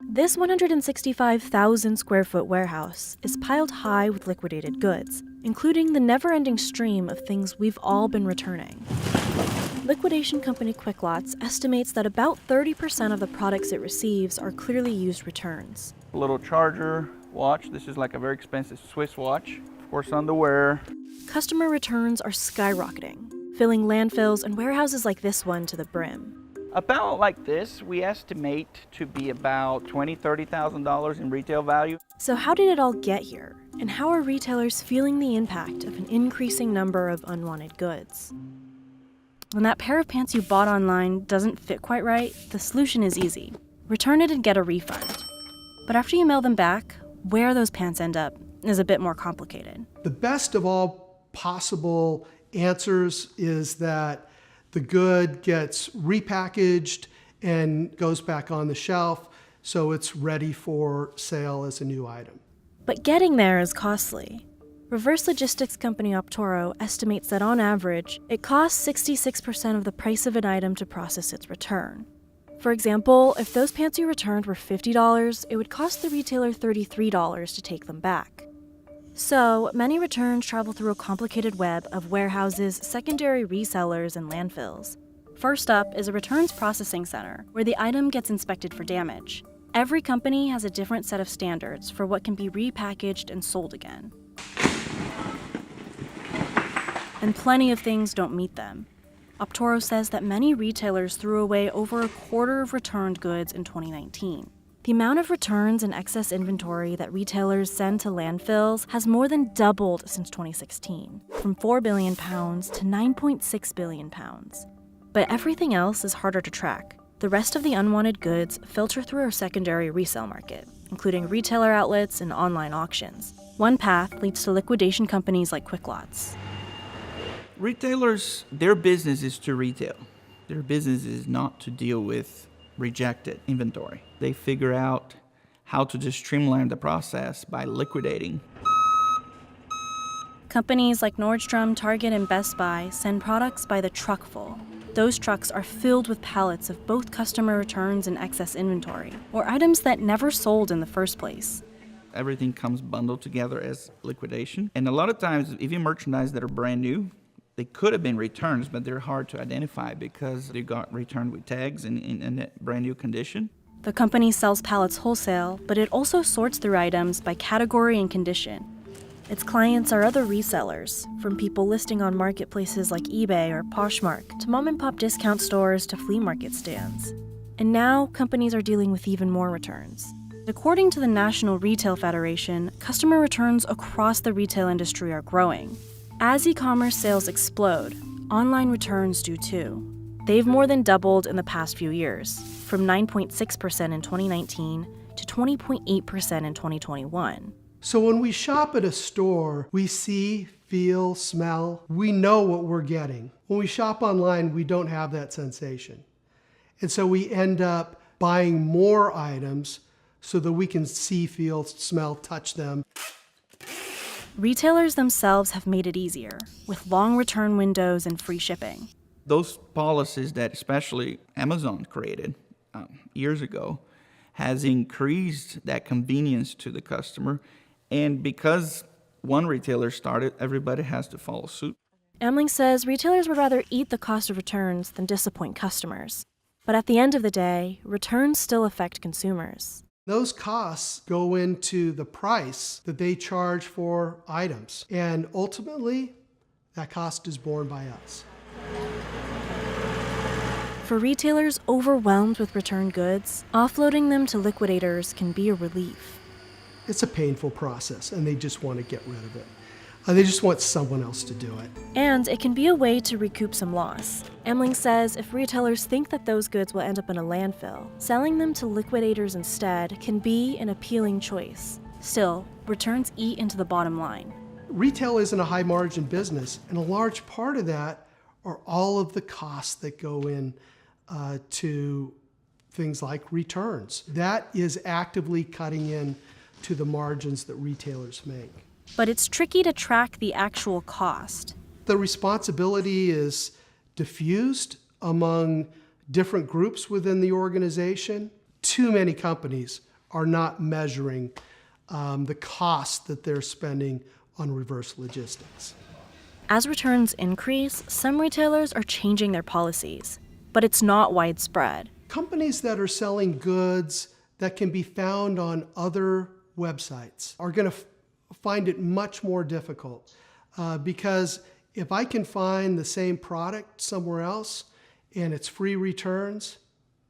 This 165,000 square foot warehouse is piled high with liquidated goods, including the never-ending stream of things we've all been returning. Liquidation company Quick Lots estimates that about 30% of the products it receives are clearly used returns. A little charger, watch. This is like a very expensive Swiss watch. Of course, underwear. Customer returns are skyrocketing, filling landfills and warehouses like this one to the brim. About like this, we estimate to be about $20,000, $30,000 in retail value. So how did it all get here? And how are retailers feeling the impact of an increasing number of unwanted goods? When that pair of pants you bought online doesn't fit quite right, the solution is easy. Return it and get a refund. But after you mail them back, where those pants end up is a bit more complicated. The best of all possible answers is that the good gets repackaged and goes back on the shelf, so it's ready for sale as a new item. But getting there is costly. Reverse logistics company Optoro estimates that on average, it costs 66% of the price of an item to process its return. For example, if those pants you returned were $50, it would cost the retailer $33 to take them back. So, many returns travel through a complicated web of warehouses, secondary resellers, and landfills. First up is a returns processing center, where the item gets inspected for damage. Every company has a different set of standards for what can be repackaged and sold again. And plenty of things don't meet them. Optoro says that many retailers threw away over a quarter of returned goods in 2019. The amount of returns and excess inventory that retailers send to landfills has more than doubled since 2016, from 4 billion pounds to 9.6 billion pounds. But everything else is harder to track. The rest of the unwanted goods filter through our secondary resale market, including retailer outlets and online auctions. One path leads to liquidation companies like Quick Lots. Retailers, their business is to retail. Their business is not to deal with rejected inventory. They figure out how to just streamline the process by liquidating. Companies like Nordstrom, Target, and Best Buy send products by the truckful. Those trucks are filled with pallets of both customer returns and excess inventory, or items that never sold in the first place. Everything comes bundled together as liquidation. And a lot of times, even merchandise that are brand new, they could have been returns, but they're hard to identify because they got returned with tags in a brand new condition. The company sells pallets wholesale, but it also sorts through items by category and condition. Its clients are other resellers, from people listing on marketplaces like eBay or Poshmark, to mom-and-pop discount stores to flea market stands. And now, companies are dealing with even more returns. According to the National Retail Federation, customer returns across the retail industry are growing. As e-commerce sales explode, online returns do too. They've more than doubled in the past few years, from 9.6% in 2019 to 20.8% in 2021. So when we shop at a store, we see, feel, smell, we know what we're getting. When we shop online, we don't have that sensation. And so we end up buying more items so that we can see, feel, smell, touch them. Retailers themselves have made it easier, with long return windows and free shipping. Those policies that especially Amazon created years ago has increased that convenience to the customer. And because one retailer started, everybody has to follow suit. Emling says retailers would rather eat the cost of returns than disappoint customers. But at the end of the day, returns still affect consumers. Those costs go into the price that they charge for items. And ultimately, that cost is borne by us. For retailers overwhelmed with returned goods, offloading them to liquidators can be a relief. It's a painful process, and they just want to get rid of it. They just want someone else to do it. And it can be a way to recoup some loss. Emling says if retailers think that those goods will end up in a landfill, selling them to liquidators instead can be an appealing choice. Still, returns eat into the bottom line. Retail isn't a high-margin business, and a large part of that are all of the costs that go in to things like returns. That is actively cutting in to the margins that retailers make. But it's tricky to track the actual cost. The responsibility is diffused among different groups within the organization. Too many companies are not measuring the cost that they're spending on reverse logistics. As returns increase, some retailers are changing their policies, but it's not widespread. Companies that are selling goods that can be found on other websites are going to find it much more difficult because if I can find the same product somewhere else and it's free returns,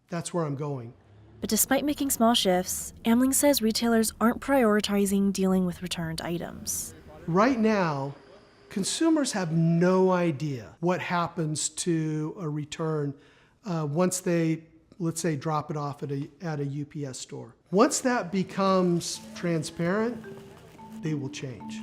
that's where I'm going. But despite making small shifts, Amling says retailers aren't prioritizing dealing with returned items. Right now, consumers have no idea what happens to a return once they, let's say, drop it off at a UPS store. Once that becomes transparent, they will change.